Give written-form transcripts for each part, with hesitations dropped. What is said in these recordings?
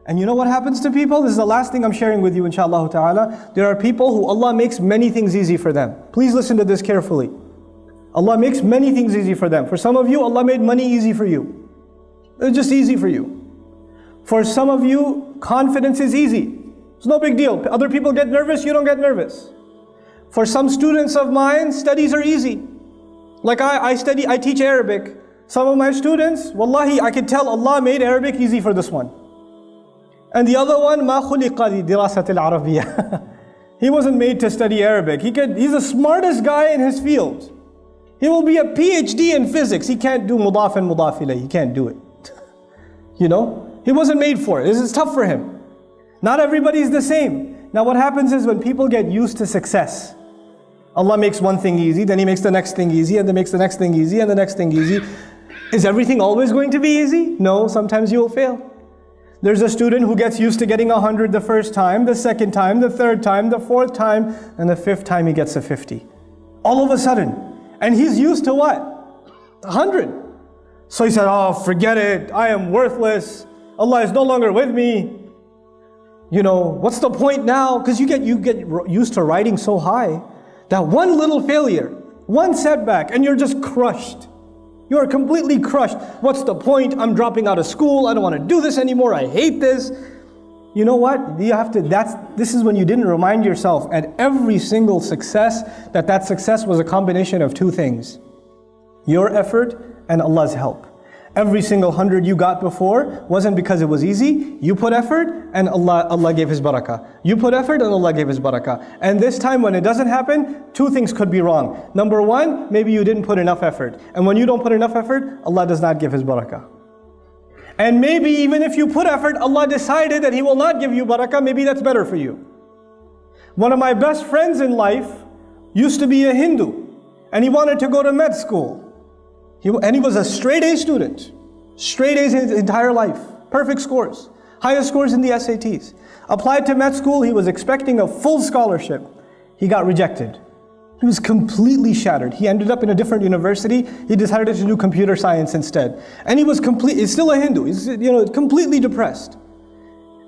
And you know what happens to people? This is the last thing I'm sharing with you, inshaAllah ta'ala. There are people who Allah makes many things easy for them. Please listen to this carefully. Allah makes many things easy for them. For some of you, Allah made money easy for you. It's just easy for you. For some of you, confidence is easy. It's no big deal. Other people get nervous, you don't get nervous. For some students of mine, studies are easy. Like I teach Arabic. Some of my students, wallahi, I can tell Allah made Arabic easy for this one. And the other one, مَا خُلِقَ لِدِرَاسَةِ الْعَرَبِيَّةِ. He wasn't made to study Arabic. He's the smartest guy in his field. He will be a PhD in physics. He can't do mudaf and mudaf ilayh. He can't do it. You know? He wasn't made for it. This is tough for him. Not everybody's the same. Now what happens is when people get used to success, Allah makes one thing easy, then He makes the next thing easy, and then makes the next thing easy, and the next thing easy. Is everything always going to be easy? No, sometimes you will fail. There's a student who gets used to getting 100 the first time, the second time, the third time, the fourth time, and the fifth time he gets a 50. All of a sudden. And he's used to what? 100. So he said, oh, forget it. I am worthless. Allah is no longer with me. You know, what's the point now? Because you get used to riding so high that one little failure, one setback, and you're just crushed. You are completely crushed. What's the point? I'm dropping out of school. I don't want to do this anymore. I hate this. You know what? This is when you didn't remind yourself at every single success that success was a combination of two things. Your effort and Allah's help. Every single 100 you got before wasn't because it was easy. You put effort and Allah gave His barakah. You put effort and Allah gave His barakah. And this time when it doesn't happen, two things could be wrong. Number one, maybe you didn't put enough effort. And when you don't put enough effort, Allah does not give His barakah. And maybe even if you put effort, Allah decided that He will not give you barakah, maybe that's better for you. One of my best friends in life used to be a Hindu. And he wanted to go to med school. And he was a straight A student. Straight A's his entire life. Perfect scores. Highest scores in the SATs. Applied to med school, he was expecting a full scholarship. He got rejected. He was completely shattered. He ended up in a different university. He decided to do computer science instead. And he was he's still a Hindu. He's completely depressed.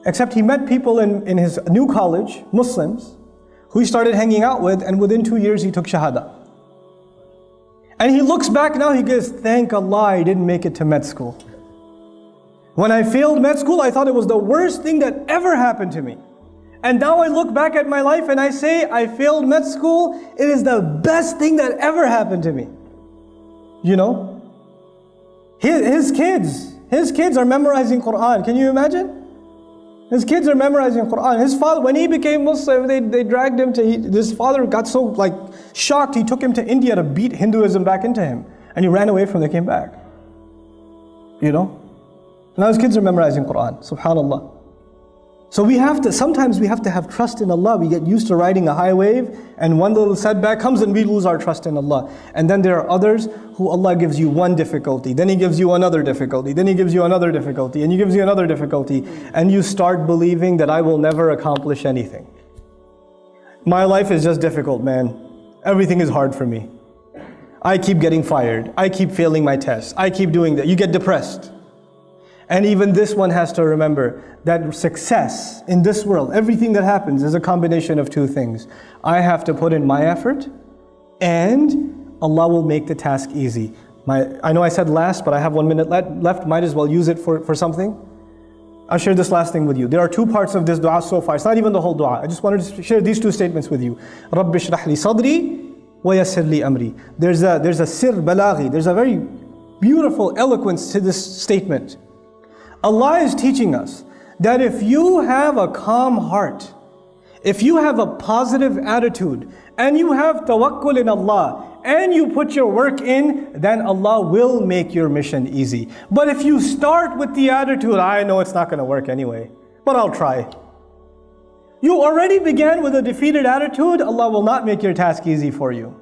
Except he met people in his new college, Muslims, who he started hanging out with, and within 2 years he took Shahada. And he looks back now, he goes, thank Allah I didn't make it to med school. When I failed med school, I thought it was the worst thing that ever happened to me. And now I look back at my life and I say, I failed med school, it is the best thing that ever happened to me. You know? His kids are memorizing Quran. Can you imagine? His kids are memorizing Quran. His father, when he became Muslim, they dragged him to, his father got so shocked, he took him to India to beat Hinduism back into him. And he ran away from it, came back. You know? Now his kids are memorizing Quran, subhanallah. So sometimes we have to have trust in Allah. We get used to riding a high wave, and one little setback comes and we lose our trust in Allah. And then there are others who Allah gives you one difficulty, then He gives you another difficulty, then He gives you another difficulty, and He gives you another difficulty, and you start believing that I will never accomplish anything. My life is just difficult, man. Everything is hard for me. I keep getting fired. I keep failing my tests. I keep doing that. You get depressed. And even this one has to remember that success in this world, everything that happens is a combination of two things. I have to put in my effort, and Allah will make the task easy. I know I said last, but I have 1 minute left. Might as well use it for something. I'll share this last thing with you. There are two parts of this dua so far. It's not even the whole dua. I just wanted to share these two statements with you. رَبِّ اشْرَحْ لِي صَدْرِي وَيَسِّرْ لِي أَمْرِي. There's a sir balaghi. There's a very beautiful eloquence to this statement. Allah is teaching us that if you have a calm heart, if you have a positive attitude, and you have tawakkul in Allah, and you put your work in, then Allah will make your mission easy. But if you start with the attitude, I know it's not going to work anyway, but I'll try. You already began with a defeated attitude, Allah will not make your task easy for you.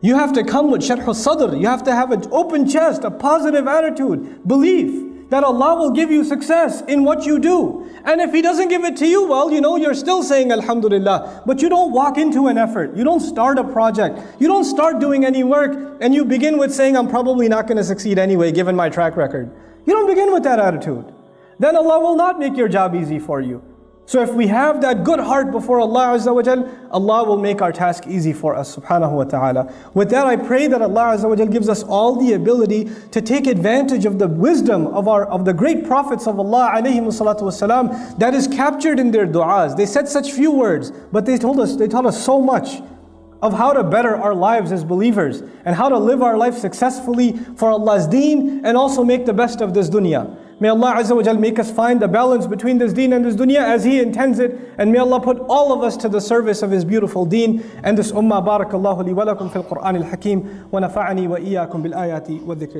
You have to come with sharh al-sadr. You have to have an open chest, a positive attitude, belief that Allah will give you success in what you do. And if He doesn't give it to you, well, you're still saying Alhamdulillah. But you don't walk into an effort. You don't start a project. You don't start doing any work. And you begin with saying, I'm probably not going to succeed anyway, given my track record. You don't begin with that attitude. then Allah will not make your job easy for you. So if we have that good heart before Allah Azza wa Jal, Allah will make our task easy for us, subhanahu wa ta'ala. With that, I pray that Allah Azza wa Jal gives us all the ability to take advantage of the wisdom of the great prophets of Allah alayhimu salatu wasalam, that is captured in their du'as. They said such few words, but they taught us so much of how to better our lives as believers and how to live our life successfully for Allah's deen and also make the best of this dunya. May Allah Azza wa Jal make us find the balance between this deen and this dunya as He intends it, and may Allah put all of us to the service of His beautiful deen and this ummah. Barakallahu li wa lakum fil Qur'an al-Hakeem wa nafa'ani wa iyyakum bil ayati wa dhikr.